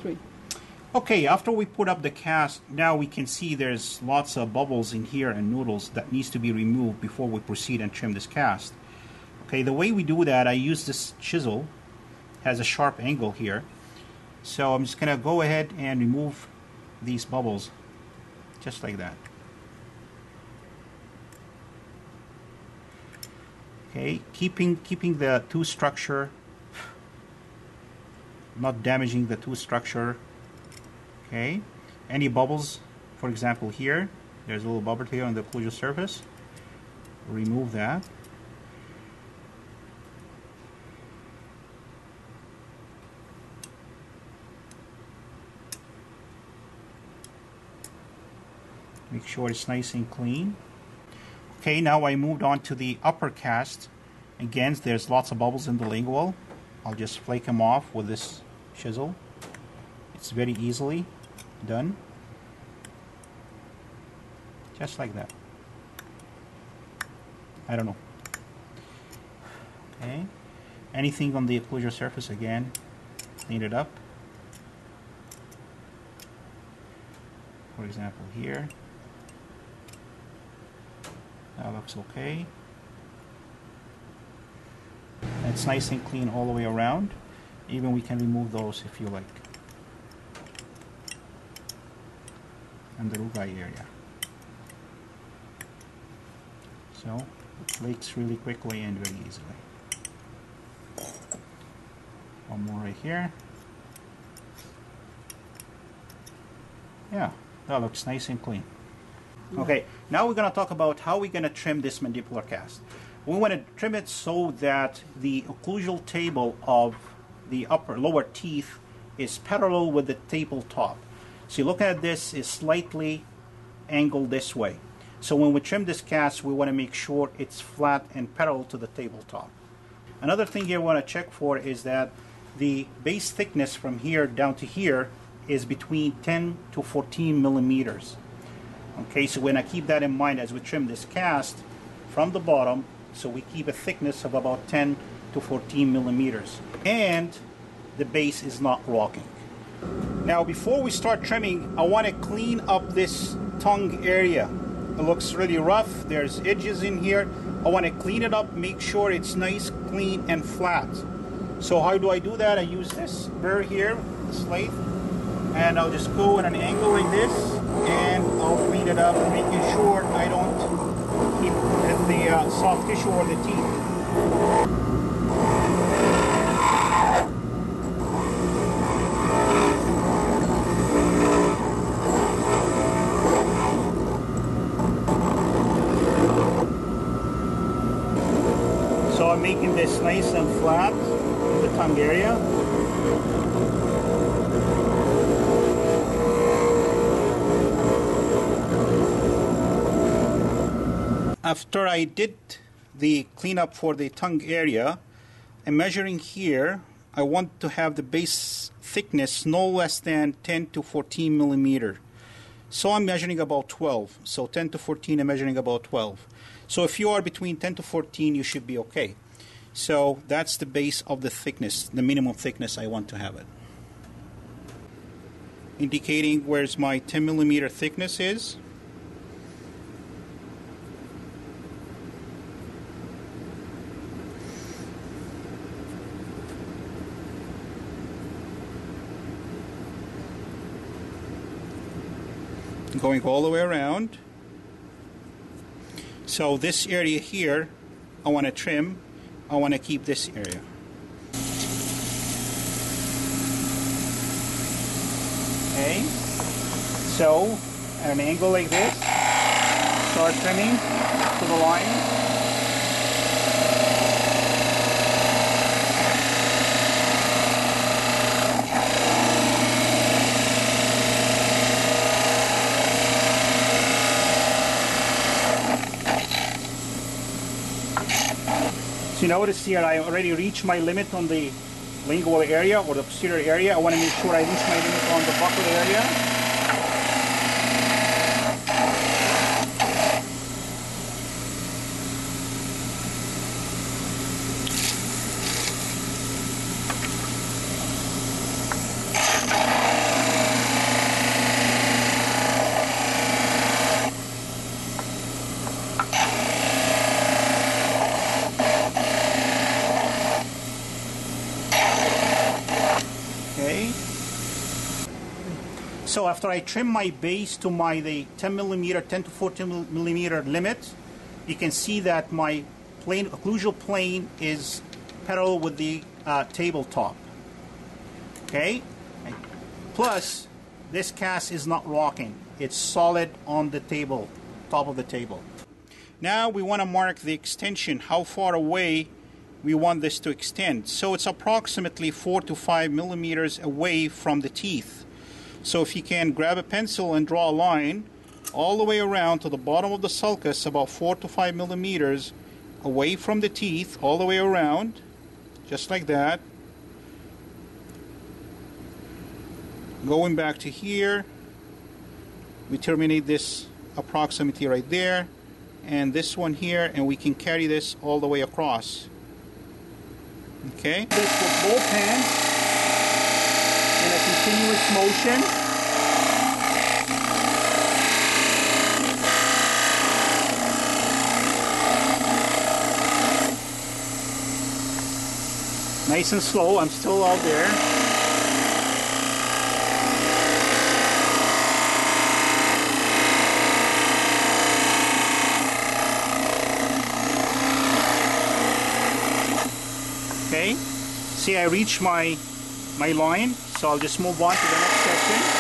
3. Okay, after we put up the cast, now we can see there's lots of bubbles in here and noodles that needs to be removed before we proceed and trim this cast. Okay, the way we do that, I use this chisel, has a sharp angle here. So I'm just gonna go ahead and remove these bubbles, just like that. Okay, keeping the tooth structure, not damaging the tooth structure. Okay, any bubbles, for example here, there's a little bubble here on the occlusal surface. Remove that. Make sure it's nice and clean. Okay, now I moved on to the upper cast. Again, there's lots of bubbles in the lingual. I'll just flake them off with this chisel. It's very easily done. Just like that. I don't know. Okay. Anything on the occlusal surface, again, clean it up. For example, here. That looks okay. It's nice and clean all the way around. Even we can remove those if you like. And the rugai area. So it flakes really quickly and very easily. One more right here. Yeah, that looks nice and clean. Okay, now we're going to talk about how we're going to trim this mandibular cast. We want to trim it so that the occlusal table of the lower teeth is parallel with the tabletop. So you look at this, is slightly angled this way. So when we trim this cast, we want to make sure it's flat and parallel to the tabletop. Another thing here we want to check for is that the base thickness from here down to here is between 10 to 14 millimeters. Okay, so we're going to keep that in mind as we trim this cast from the bottom, so we keep a thickness of about 10 to 14 millimeters. And the base is not rocking. Now before we start trimming, I want to clean up this tongue area. It looks really rough, there's edges in here. I want to clean it up, make sure it's nice, clean, and flat. So how do I do that? I use this burr here, this lathe, and I'll just go at an angle like this, and I'll clean it up, making sure I don't keep the soft tissue or the teeth. So I'm making this nice and flat in the tongue area. After I did the cleanup for the tongue area, I'm measuring here. I want to have the base thickness no less than 10 to 14 millimeter. So I'm measuring about 12. So 10 to 14, I'm measuring about 12. So if you are between 10 to 14, you should be okay. So that's the base of the thickness, the minimum thickness I want to have it. Indicating where's my 10 millimeter thickness is. Going all the way around. So this area here, I want to trim. I want to keep this area. Okay. So at an angle like this, start trimming to the line. So you notice here I already reached my limit on the lingual area or the posterior area. I want to make sure I reach my limit on the buccal area. So after I trim my base to the 10 to 14 millimeter limit, you can see that my occlusal plane is parallel with the tabletop. Okay? Plus, this cast is not rocking. It's solid on the table, top of the table. Now we want to mark the extension, how far away we want this to extend. So it's approximately 4 to 5 millimeters away from the teeth. So if you can grab a pencil and draw a line all the way around to the bottom of the sulcus, about 4 to 5 millimeters away from the teeth, all the way around, just like that. Going back to here, we terminate this approximately right there, and this one here, and we can carry this all the way across. Okay? This with both hands in a continuous motion. Nice and slow, I'm still out there. Okay, see I reached my line, so I'll just move on to the next section.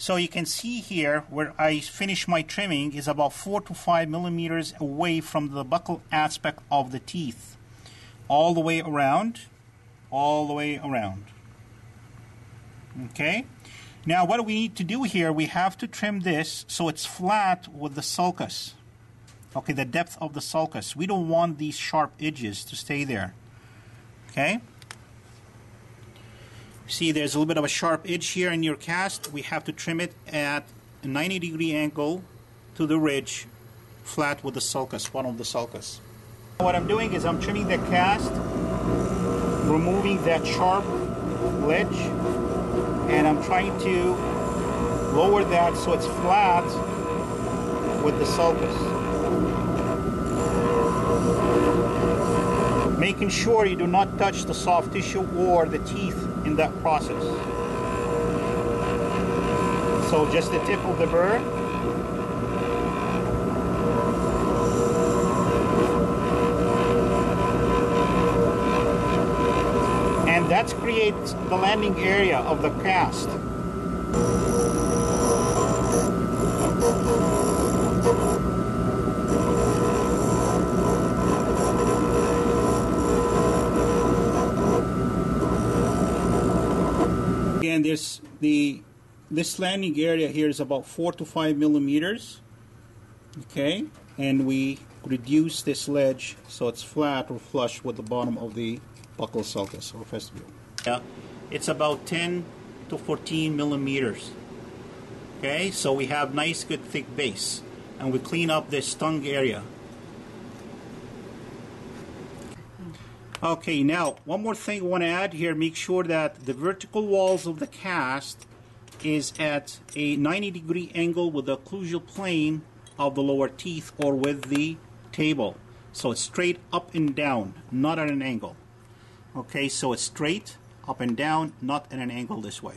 So you can see here where I finish my trimming is about 4 to 5 millimeters away from the buccal aspect of the teeth. All the way around, all the way around. Okay? Now what do we need to do here? We have to trim this so it's flat with the sulcus. Okay, the depth of the sulcus. We don't want these sharp edges to stay there. Okay? See, there's a little bit of a sharp edge here in your cast. We have to trim it at a 90-degree angle to the ridge, flat with the sulcus, bottom of the sulcus. What I'm doing is I'm trimming the cast, removing that sharp ledge, and I'm trying to lower that so it's flat with the sulcus. Making sure you do not touch the soft tissue or the teeth in that process. So just the tip of the burr. And that creates the landing area of the cast. And this landing area here is about 4 to 5 millimeters. Okay, and we reduce this ledge so it's flat or flush with the bottom of the buccal sulcus or vestibule. Yeah, it's about 10 to 14 millimeters. Okay, so we have nice, good, thick base, and we clean up this tongue area. Okay, now one more thing I want to add here, make sure that the vertical walls of the cast is at a 90-degree angle with the occlusal plane of the lower teeth or with the table. So it's straight up and down, not at an angle. Okay, so it's straight up and down, not at an angle this way.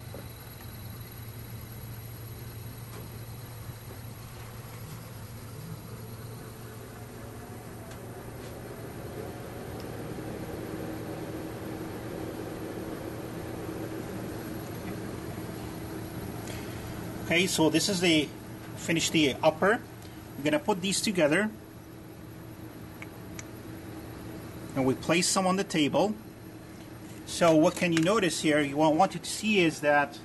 Okay, so this is finish the upper. We're going to put these together. And we place some on the table. So what can you notice here, want you to see is that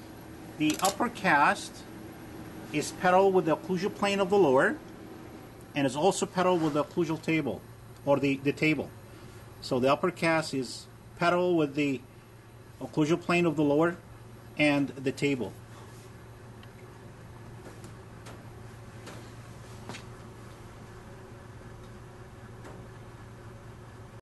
the upper cast is parallel with the occlusal plane of the lower, and is also parallel with the occlusal table, or the table. So the upper cast is parallel with the occlusal plane of the lower and the table.